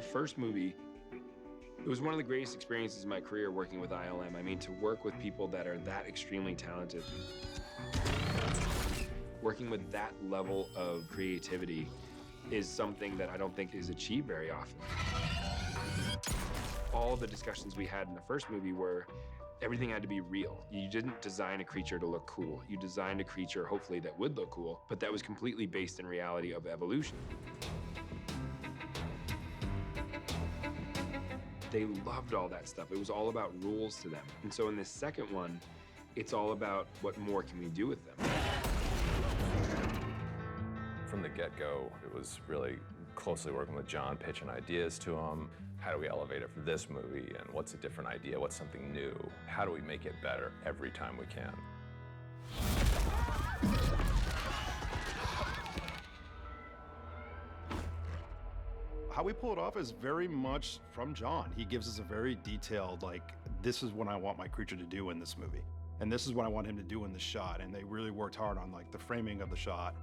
first movie, it was one of the greatest experiences in my career working with ILM. I mean, to work with people that are that extremely talented, working with that level of creativity is something that I don't think is achieved very often. All the discussions we had in the first movie were everything had to be real. You didn't design a creature to look cool. You designed a creature, hopefully, that would look cool, but that was completely based in reality of evolution. They loved all that stuff. It was all about rules to them. And so in this second one, it's all about what more can we do with them. From the get-go, it was really closely working with John, pitching ideas to him. How do we elevate it for this movie? And what's a different idea? What's something new? How do we make it better every time we can? How we pull it off is very much from John. He gives us a very detailed, like, this is what I want my creature to do in this movie. And this is what I want him to do in this shot. And they really worked hard on, like, the framing of the shot.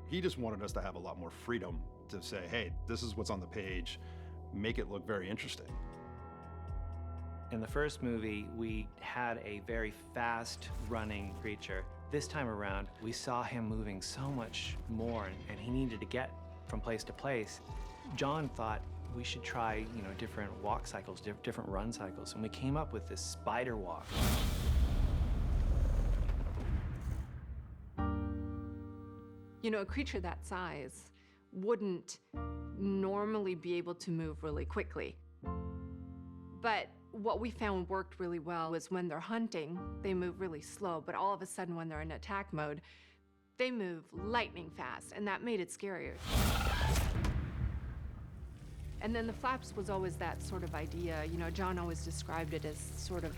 He just wanted us to have a lot more freedom to say, hey, this is what's on the page, make it look very interesting. In the first movie, we had a very fast-running creature. This time around, we saw him moving so much more, and he needed to get from place to place. John thought we should try, different walk cycles, different run cycles, and we came up with this spider walk. A creature that size wouldn't normally be able to move really quickly. But what we found worked really well was when they're hunting, they move really slow, but all of a sudden when they're in attack mode, they move lightning fast, and that made it scarier. And then the flaps was always that sort of idea. John always described it as sort of,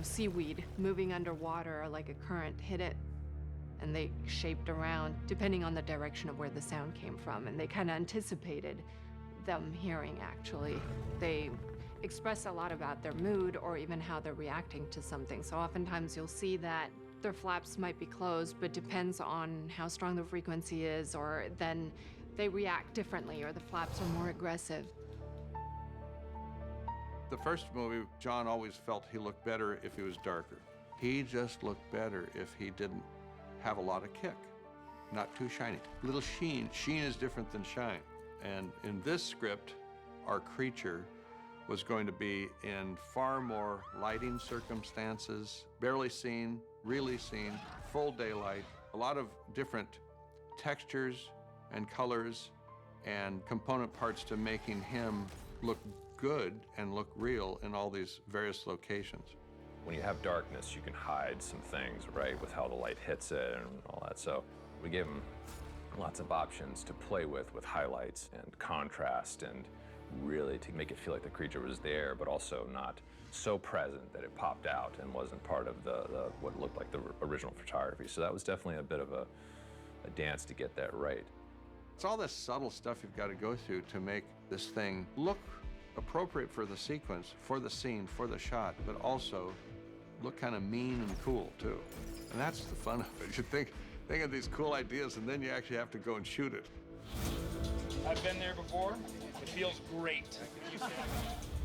seaweed moving underwater like a current hit it. And they shaped around depending on the direction of where the sound came from. And they kind of anticipated them hearing, actually. They express a lot about their mood or even how they're reacting to something. So oftentimes you'll see that their flaps might be closed, but depends on how strong the frequency is, or then they react differently, or the flaps are more aggressive. The first movie, John always felt he looked better if he was darker. He just looked better if he didn't have a lot of kick, not too shiny. Little sheen. Sheen is different than shine. And in this script, our creature was going to be in far more lighting circumstances, barely seen, really seen, full daylight, a lot of different textures and colors and component parts to making him look good and look real in all these various locations. When you have darkness, you can hide some things, right, with how the light hits it and all that. So we gave him lots of options to play with highlights and contrast, and really to make it feel like the creature was there, but also not so present that it popped out and wasn't part of the what looked like the original photography. So that was definitely a bit of a dance to get that right. It's all this subtle stuff you've got to go through to make this thing look appropriate for the sequence, for the scene, for the shot, but also look kind of mean and cool, too. And that's the fun of it. You think of these cool ideas, and then you actually have to go and shoot it. I've been there before. It feels great.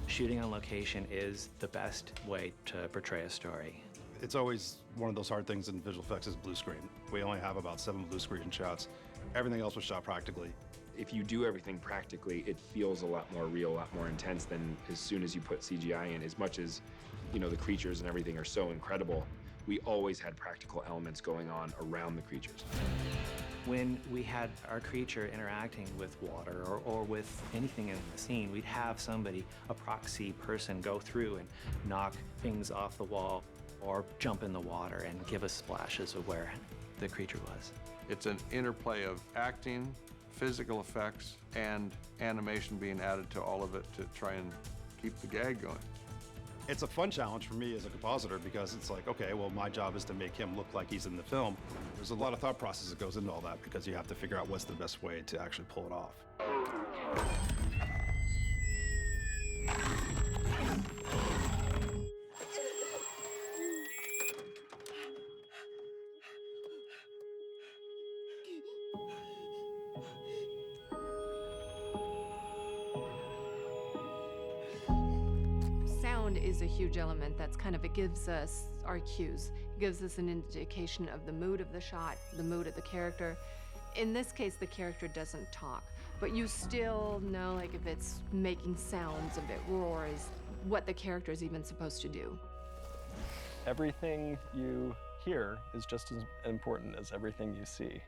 Shooting on location is the best way to portray a story. It's always one of those hard things in visual effects is blue screen. We only have about 7 blue screen shots. Everything else was shot practically. If you do everything practically, it feels a lot more real, a lot more intense than as soon as you put CGI in. As much as, the creatures and everything are so incredible, we always had practical elements going on around the creatures. When we had our creature interacting with water or with anything in the scene, we'd have somebody, a proxy person, go through and knock things off the wall or jump in the water and give us splashes of where the creature was. It's an interplay of acting, physical effects, and animation being added to all of it to try and keep the gag going. It's a fun challenge for me as a compositor because it's like, okay, well, my job is to make him look like he's in the film. There's a lot of thought process that goes into all that because you have to figure out what's the best way to actually pull it off. sound is a huge element. That's kind of, it gives us our cues. It gives us an indication of the mood of the shot, the mood of the character. In this case, the character doesn't talk, but you still know, like, if it's making sounds, if it roars, what the character is even supposed to do. Everything you hear is just as important as everything you see.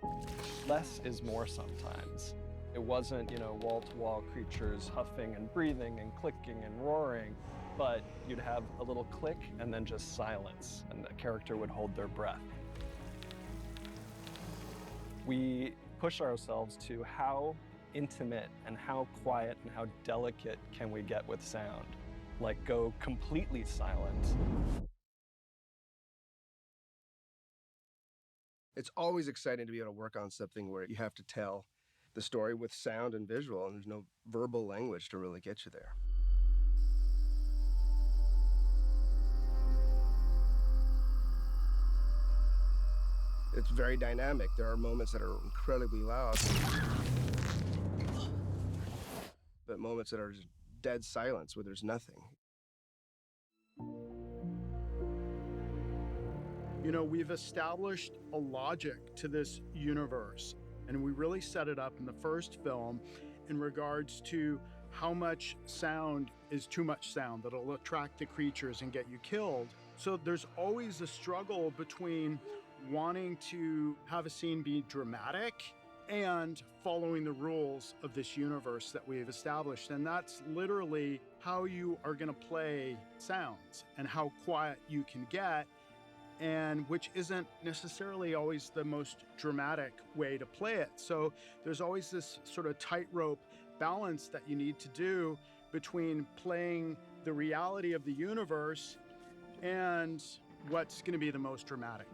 Less is more sometimes. It wasn't, wall-to-wall creatures huffing and breathing and clicking and roaring, but you'd have a little click and then just silence, and the character would hold their breath. We push ourselves to how intimate and how quiet and how delicate can we get with sound. Like, go completely silent. It's always exciting to be able to work on something where you have to tell the story with sound and visual, and there's no verbal language to really get you there. It's very dynamic. There are moments that are incredibly loud, but moments that are just dead silence where there's nothing. We've established a logic to this universe, and we really set it up in the first film in regards to how much sound is too much sound that'll attract the creatures and get you killed. So there's always a struggle between wanting to have a scene be dramatic and following the rules of this universe that we've established. And that's literally how you are going to play sounds and how quiet you can get, and which isn't necessarily always the most dramatic way to play it. So there's always this sort of tightrope balance that you need to do between playing the reality of the universe and what's going to be the most dramatic.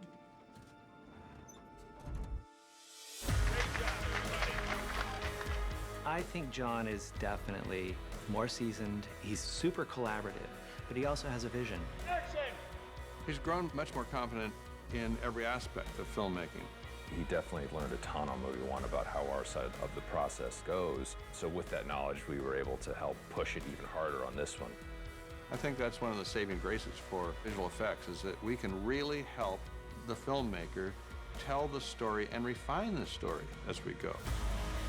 I think John is definitely more seasoned. He's super collaborative, but he also has a vision. He's grown much more confident in every aspect of filmmaking. He definitely learned a ton on movie one about how our side of the process goes. So with that knowledge, we were able to help push it even harder on this one. I think that's one of the saving graces for visual effects, is that we can really help the filmmaker tell the story and refine the story as we go.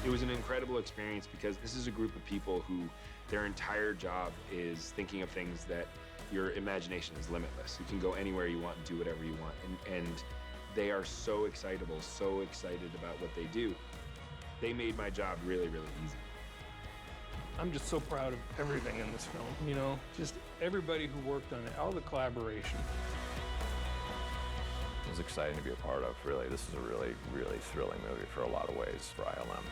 It was an incredible experience because this is a group of people who their entire job is thinking of things that your imagination is limitless. You can go anywhere you want and do whatever you want. And they are so excitable, so excited about what they do. They made my job really, really easy. I'm just so proud of everything in this film, just everybody who worked on it, all the collaboration. It was exciting to be a part of, really. This is a really, really thrilling movie for a lot of ways for ILM.